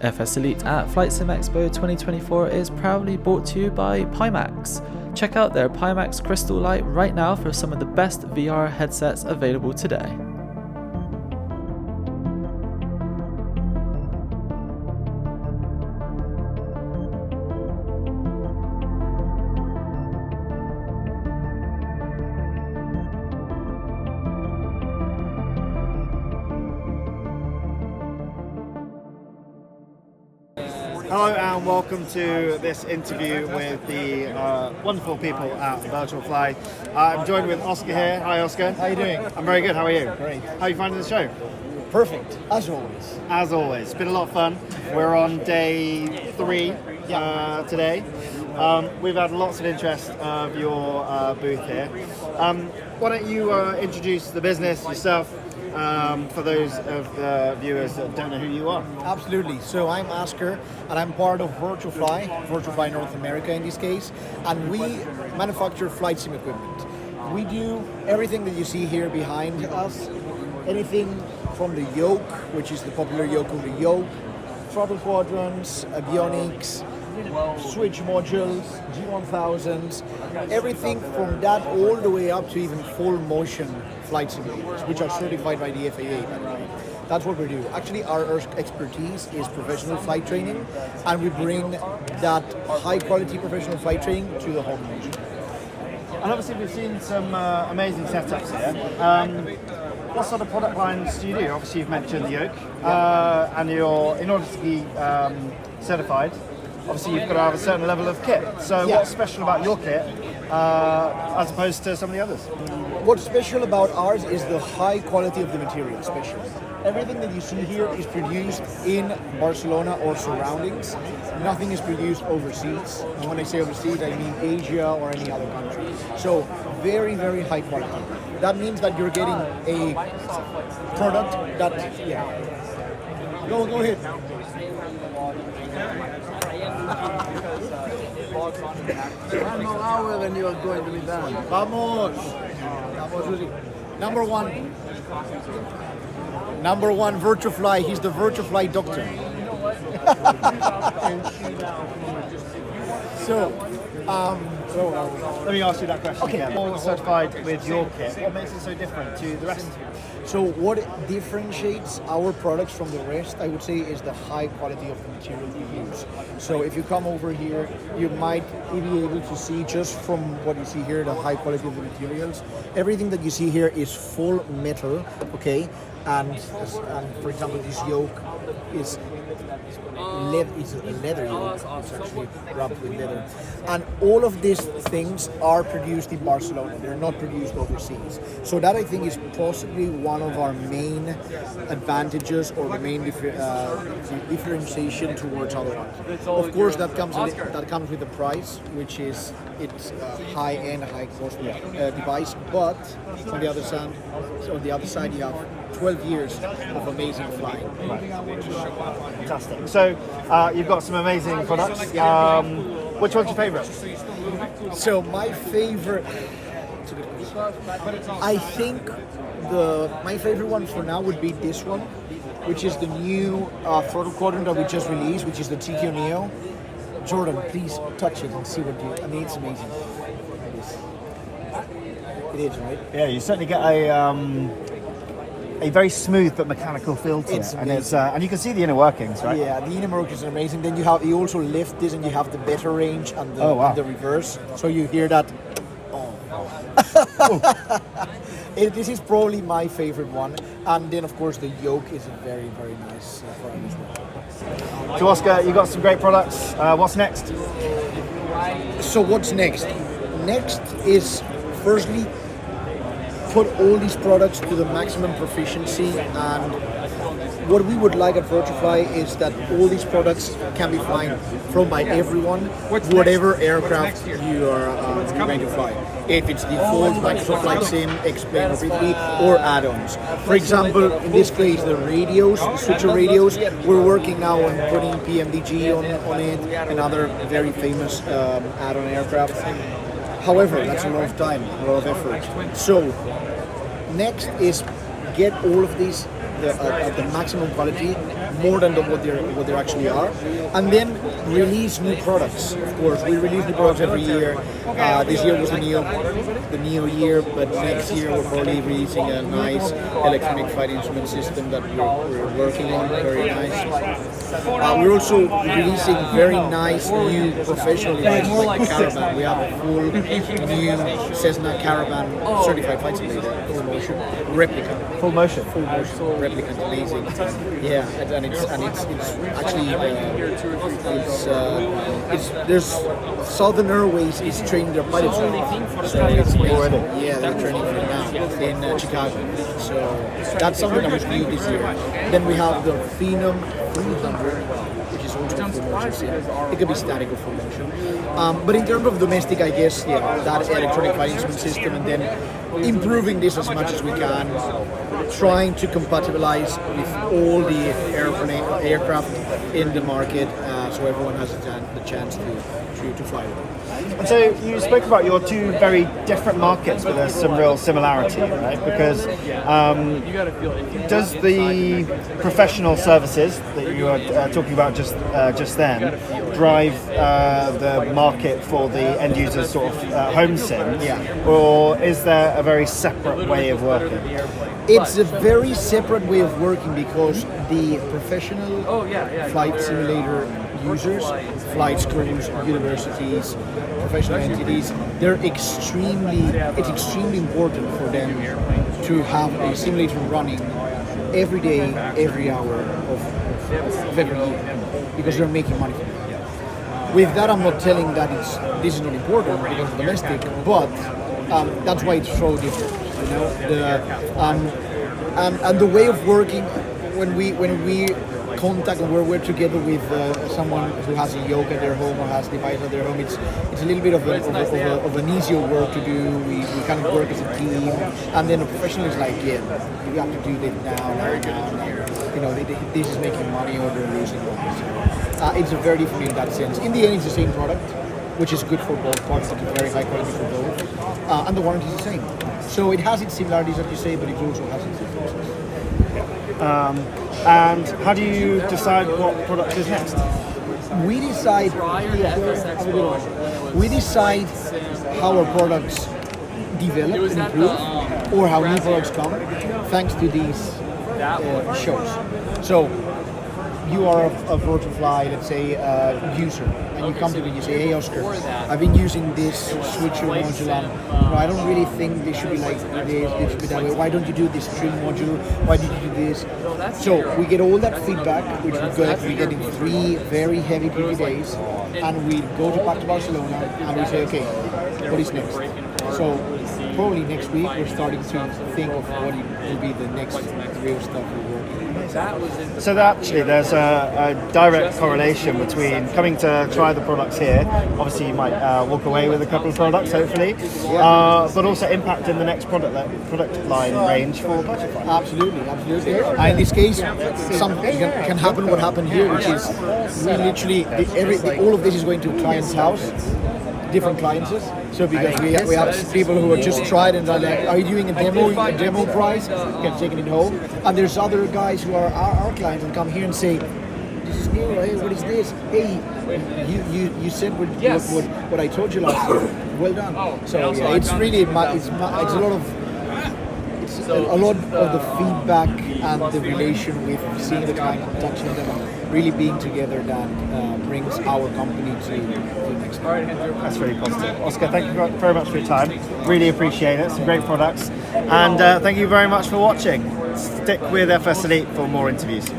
FS Elite at FlightSimExpo 2024 is proudly brought to you by Pimax. Check out their Pimax Crystal Light right now for some of the best VR headsets available today. Hello and welcome to this interview with the wonderful people at Virtual Fly. I'm joined with Oscar here. Hi Oscar. How are you doing? I'm very good, how are you? Great. How are you finding the show? Perfect, as always. As always. It's been a lot of fun. We're on day 3 today. We've had lots of interest of your booth here. Why don't you introduce the business yourself for those of the viewers that don't know who you are? Absolutely. So I'm Oscar, and I'm part of Virtual Fly North America in this case, and we manufacture flight sim equipment. We do everything that you see here behind us, anything from the yoke, which is the popular yoke on the yoke, throttle quadrants, avionics, switch modules, G1000s, everything from that all the way up to even full motion flight simulators, which are certified by the FAA, by the way. That's what we do. Actually, our expertise is professional flight training, and we bring that high quality professional flight training to the home nation. And obviously we've seen some amazing setups here. What sort of product lines do you do? Obviously you've mentioned the yoke, and in order to be certified, obviously you've got to have a certain level of kit. So what's special about your kit as opposed to some of the others? What's special about ours is the high quality of the material, especially. Everything that you see here is produced in Barcelona or surroundings. Nothing is produced overseas. And when I say overseas, I mean Asia or any other country. So very, very high quality. That means that you're getting a product that, Go ahead. I'm no hour when you are going to be done. Vamos, Lucy. Number one, Virtual Fly. He's the Virtual Fly doctor. Let me ask you that question again. All certified with your kit. What makes it so different to the rest? So what differentiates our products from the rest, I would say, is the high quality of the material we use. So if you come over here, you might be able to see just from what you see here, the high quality of the materials. Everything that you see here is full metal, okay? And for example, this yoke is a leather yoke. It's actually wrapped with leather. And all of these things are produced in Barcelona. They're not produced overseas. So that, I think, is possibly one of our main advantages or the main differentiation towards other ones. Of course, that comes with the price, which is it's a high-end, high-cost device. But on the other side, you have 12 years of amazing flying. Fantastic. So you've got some amazing products. Which one's your favourite? So my favorite, I think my favorite one for now would be this one, which is the new throttle quadrant that we just released, which is the TQ Neo. Jordan, please touch it and see what I mean, it's amazing. It is, right? Yeah, you certainly get a very smooth but mechanical feel to it, and you can see the inner workings, right? Yeah, the inner workings are amazing. Then you also lift this, and you have the better range and the reverse. So you hear that. This is probably my favorite one, and then of course the yoke is a very, very nice product as well. So Oscar, you got some great products. What's next? So what's next? Next is firstly put all these products to the maximum proficiency, and what we would like at Virtual Fly is that all these products can be flown by everyone, whatever aircraft you are going to fly. If it's default Microsoft Flight Sim, X-Plane, or 3D, or add-ons. For example, in this case, the radios, the switcher radios, we're working now on putting PMDG on it and other very famous add-on aircraft. However, that's a lot of time, a lot of effort. So, next is get all of these, at the maximum quality, more than what they actually are, and then release new products. Of course, we release new products every year. This year was the Neo year, but next year we're probably releasing a nice electronic flight instrument system that we're working on. Very nice. We're also releasing very nice new professional devices like the Caravan. We have a full new Cessna Caravan certified flight simulator, full motion replica. Full motion. Full motion replicant, amazing. Yeah, and it's actually there's Southern Airways is training their pilots right now. So it's amazing. Yeah, they're training for it now in Chicago. So that's something that was new this year. Then we have the Phenom 300, which is also full motion sim. It could be static or full motion. But in terms of domestic, I guess, yeah, that electronic flight instrument system, and then improving this as much as we can, trying to compatibilize with all the aircraft in the market, so everyone has the chance to fly with them. And so you spoke about your two very different markets, but there's some real similarity, right? Because does the professional services that you were talking about just then drive the market for the end user's sort of home sim? Yeah. Or is there a very separate way of working? It's a very separate way of working because the professional flight simulator users, flight schools, universities, professional entities, it's extremely important for them to have a simulator running every day, every hour of every year, because they're making money from it. With that, I'm not telling that this is not important because it's domestic, but that's why it's so different. You know, and the way of working when we contact and we're together with someone who has a yoke at their home or has a device at their home, it's a little bit of an easier work to do. We kind of work as a team, and then a professional is like, yeah, you have to do this now. You know, this is making money or they're losing money. So, it's very different in that sense. In the end, it's the same product, which is good for both parts. It's very high quality for both, and the warranty is the same. So it has its similarities, as you say, but it also has its differences. And how do you decide what product is next? We decide how our products develop and improve, or how new products come, thanks to these shows. So you are a virtual fly, let's say, user, and you come to me and you say, hey Oscar, I've been using this switcher module, and I don't really think they should be like this, they should be that way. Why don't you do this trim module? Why did you do this? So we get all that feedback, which we get in 3 very heavy PT days, and we go back to Barcelona and we say, okay, what is next? So probably next week we're starting to think of what will be the next real stuff we're working on. So actually there's a direct correlation between coming to try the products here, obviously you might walk away with a couple of products hopefully, but also impact in the next product line range for Butterfly. Absolutely. In this case, something can happen what happened here, which is we literally, all of this is going to a client's house, different clients. So because we have people who have just tried and are like, are you doing a demo price? You can take it home. And there's other guys who are our clients and come here and say, this is new, hey, what is this? Hey, you said what I told you last year. Well done. So yeah, it's really it's a lot of the feedback and the relation with seeing the client, touching them, and really being together that brings our company to the next level. That's really positive. Oscar, thank you very much for your time. Really appreciate it. Some great products. And thank you very much for watching. Stick with FS Elite for more interviews.